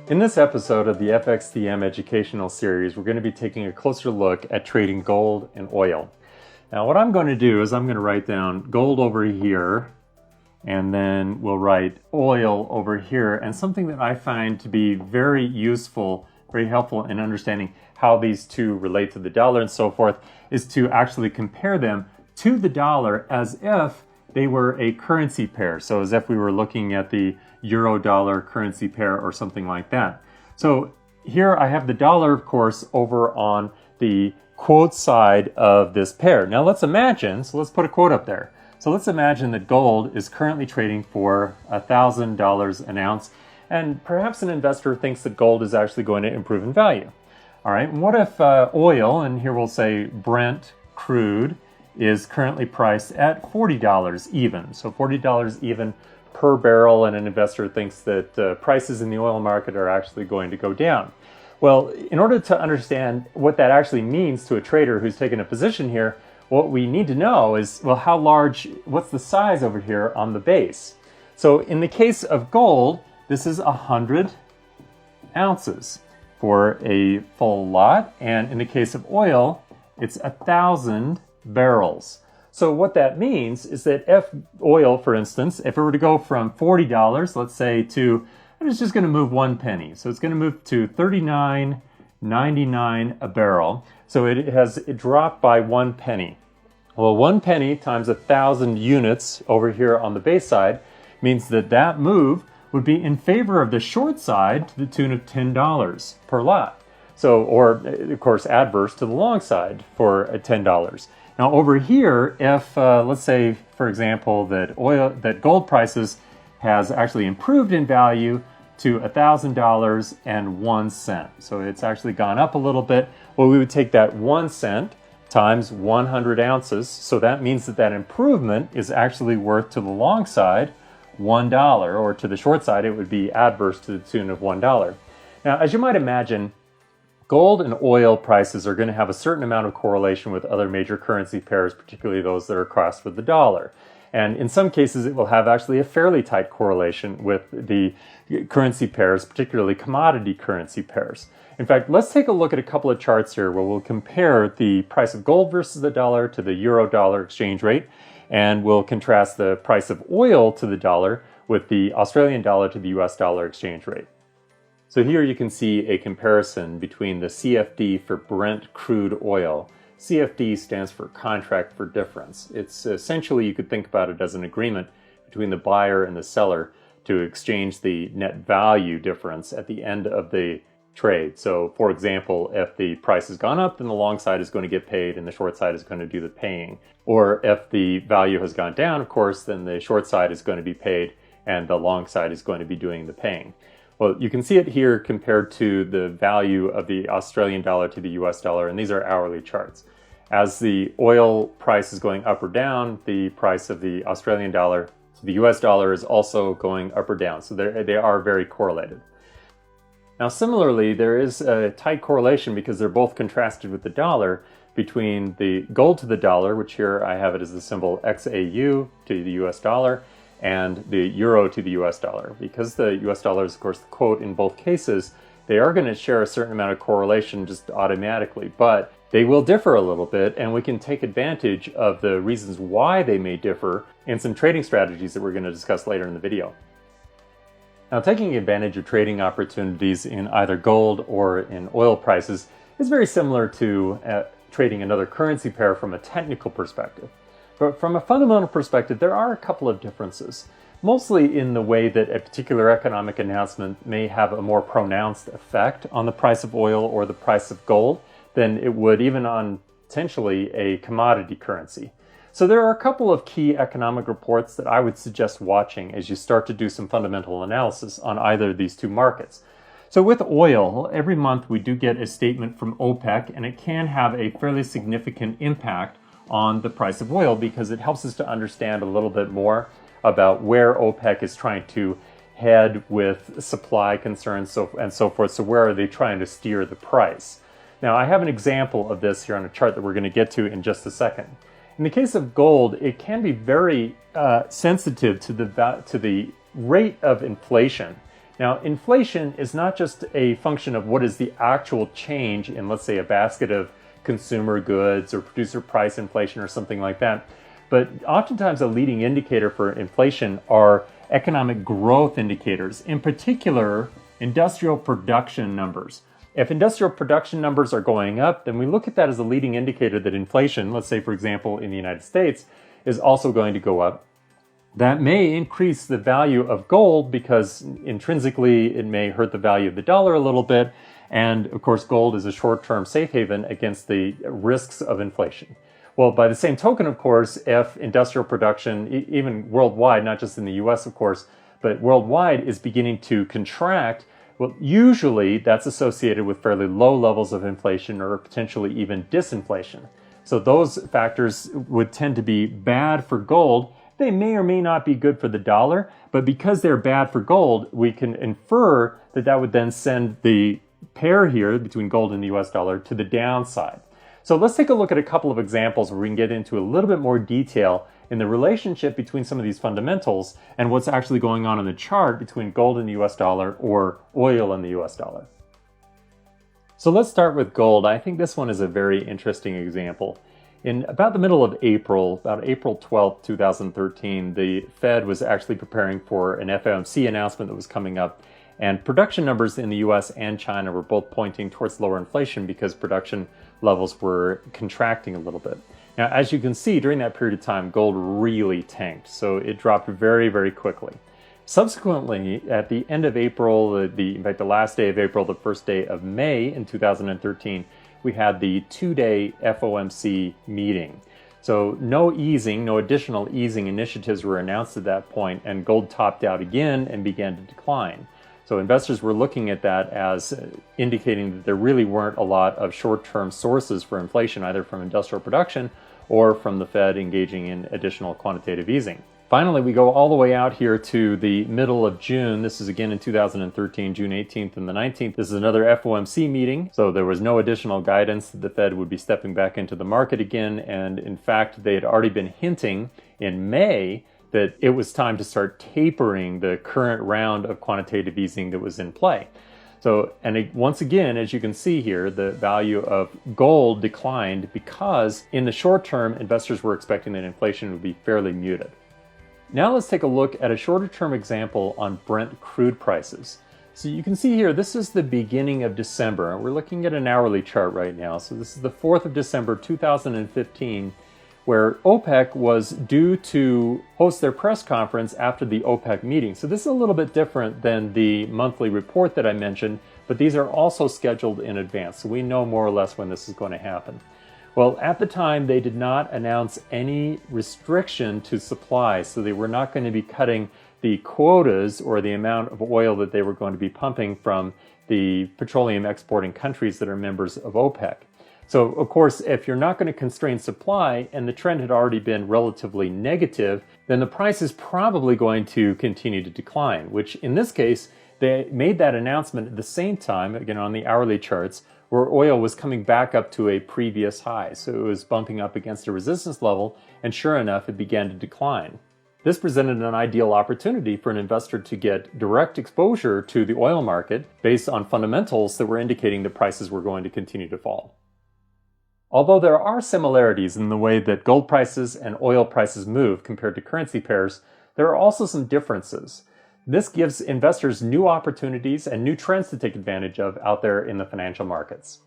In this episode of the FXDM educational series, we're going to be taking a closer look at trading gold and oil. Now, what I'm going to do is I'm going to write down gold over here, and then we'll write oil over here. And something that I find to be very useful, very helpful in understanding how these two relate to the dollar and so forth, is to actually compare them to the dollar as if they were a currency pair. So as if we were looking at the euro-dollar currency pair or something like that. So here I have the dollar, of course, over on the quote side of this pair. Now let's imagine, so let's put a quote up there. So let's imagine that gold is currently trading for $1,000 an ounce, and perhaps an investor thinks that gold is actually going to improve in value. All right, and what if oil, and here we'll say Brent crude, is currently priced at $40 even. So $40 even per barrel, and an investor thinks that prices in the oil market are actually going to go down. Well, in order to understand what that actually means to a trader who's taken a position here, what we need to know is, well, how large, what's the size over here on the base? So in the case of gold, this is 100 ounces for a full lot, and in the case of oil, it's 1,000 barrels. So what that means is that if oil, for instance, if it were to go from $40, let's say, to, and it's just going to move 1 penny. So it's going to move to $39.99 a barrel. So it dropped by 1 penny. Well, 1 penny times 1,000 units over here on the base side means that that move would be in favor of the short side to the tune of $10 per lot. So, or of course, adverse to the long side for $10. Now over here, if let's say, for example, that gold prices has actually improved in value to $1,000.01. So it's actually gone up a little bit. Well, we would take that 1 cent times 100 ounces. So that means that improvement is actually worth to the long side $1, or to the short side, it would be adverse to the tune of $1. Now, as you might imagine, gold and oil prices are going to have a certain amount of correlation with other major currency pairs, particularly those that are crossed with the dollar. And in some cases, it will have actually a fairly tight correlation with the currency pairs, particularly commodity currency pairs. In fact, let's take a look at a couple of charts here where we'll compare the price of gold versus the dollar to the euro-dollar exchange rate, and we'll contrast the price of oil to the dollar with the Australian dollar to the US dollar exchange rate. So here you can see a comparison between the CFD for Brent crude oil. CFD stands for contract for difference. It's essentially, you could think about it as an agreement between the buyer and the seller to exchange the net value difference at the end of the trade. So for example, if the price has gone up, then the long side is going to get paid and the short side is going to do the paying. Or if the value has gone down, of course, then the short side is going to be paid and the long side is going to be doing the paying. Well, you can see it here compared to the value of the Australian dollar to the US dollar, and these are hourly charts. As the oil price is going up or down, the price of the Australian dollar to the US dollar is also going up or down. So they are very correlated. Now, similarly, there is a tight correlation, because they're both contrasted with the dollar, between the gold to the dollar, which here I have it as the symbol XAU to the US dollar, and the euro to the US dollar. Because the US dollar is, of course, the quote in both cases, they are going to share a certain amount of correlation just automatically, but they will differ a little bit, and we can take advantage of the reasons why they may differ in some trading strategies that we're going to discuss later in the video. Now, taking advantage of trading opportunities in either gold or in oil prices is very similar to trading another currency pair from a technical perspective. But from a fundamental perspective, there are a couple of differences, mostly in the way that a particular economic announcement may have a more pronounced effect on the price of oil or the price of gold than it would even on potentially a commodity currency. So there are a couple of key economic reports that I would suggest watching as you start to do some fundamental analysis on either of these two markets. So with oil, every month we do get a statement from OPEC, and it can have a fairly significant impact on the price of oil, because it helps us to understand a little bit more about where OPEC is trying to head with supply concerns and so forth. So where are they trying to steer the price? Now, I have an example of this here on a chart that we're going to get to in just a second. In the case of gold, it can be very sensitive to the rate of inflation Now, inflation is not just a function of what is the actual change in, let's say, a basket of consumer goods or producer price inflation or something like that, but oftentimes a leading indicator for inflation are economic growth indicators, in particular, industrial production numbers. If industrial production numbers are going up, then we look at that as a leading indicator that inflation, let's say, for example, in the United States, is also going to go up. That may increase the value of gold because intrinsically it may hurt the value of the dollar a little bit. And of course, gold is a short-term safe haven against the risks of inflation. Well, by the same token, of course, if industrial production, even worldwide, not just in the US, of course, but worldwide is beginning to contract, well, usually that's associated with fairly low levels of inflation or potentially even disinflation. So those factors would tend to be bad for gold. They may or may not be good for the dollar, but because they're bad for gold, we can infer that that would then send the pair here between gold and the US dollar to the downside. So let's take a look at a couple of examples where we can get into a little bit more detail in the relationship between some of these fundamentals and what's actually going on in the chart between gold and the US dollar or oil and the US dollar. So let's start with gold. I think this one is a very interesting example. In about the middle of April, about April 12th, 2013, the Fed was actually preparing for an FOMC announcement that was coming up, and production numbers in the US and China were both pointing towards lower inflation because production levels were contracting a little bit. Now, as you can see, during that period of time, gold really tanked, so it dropped very, very quickly. Subsequently, at the end of April, in fact, the last day of April, the first day of May in 2013, we had the two-day FOMC meeting. So no additional easing initiatives were announced at that point, and gold topped out again and began to decline. So investors were looking at that as indicating that there really weren't a lot of short-term sources for inflation, either from industrial production or from the Fed engaging in additional quantitative easing. Finally, we go all the way out here to the middle of June. This is again in 2013, June 18th and the 19th. This is another FOMC meeting. So there was no additional guidance that the Fed would be stepping back into the market again. And in fact, they had already been hinting in May that it was time to start tapering the current round of quantitative easing that was in play. So, once again, as you can see here, the value of gold declined because in the short term, investors were expecting that inflation would be fairly muted. Now let's take a look at a shorter term example on Brent crude prices. So you can see here, this is the beginning of December. We're looking at an hourly chart right now. So this is the 4th of December, 2015, where OPEC was due to host their press conference after the OPEC meeting. So this is a little bit different than the monthly report that I mentioned, but these are also scheduled in advance. So we know more or less when this is going to happen. Well, at the time, they did not announce any restriction to supply, so they were not going to be cutting the quotas or the amount of oil that they were going to be pumping from the petroleum exporting countries that are members of OPEC. So, of course, if you're not going to constrain supply, and the trend had already been relatively negative, then the price is probably going to continue to decline, which in this case, they made that announcement at the same time, again on the hourly charts, where oil was coming back up to a previous high. So it was bumping up against a resistance level, and sure enough, it began to decline. This presented an ideal opportunity for an investor to get direct exposure to the oil market based on fundamentals that were indicating that prices were going to continue to fall. Although there are similarities in the way that gold prices and oil prices move compared to currency pairs, there are also some differences. This gives investors new opportunities and new trends to take advantage of out there in the financial markets.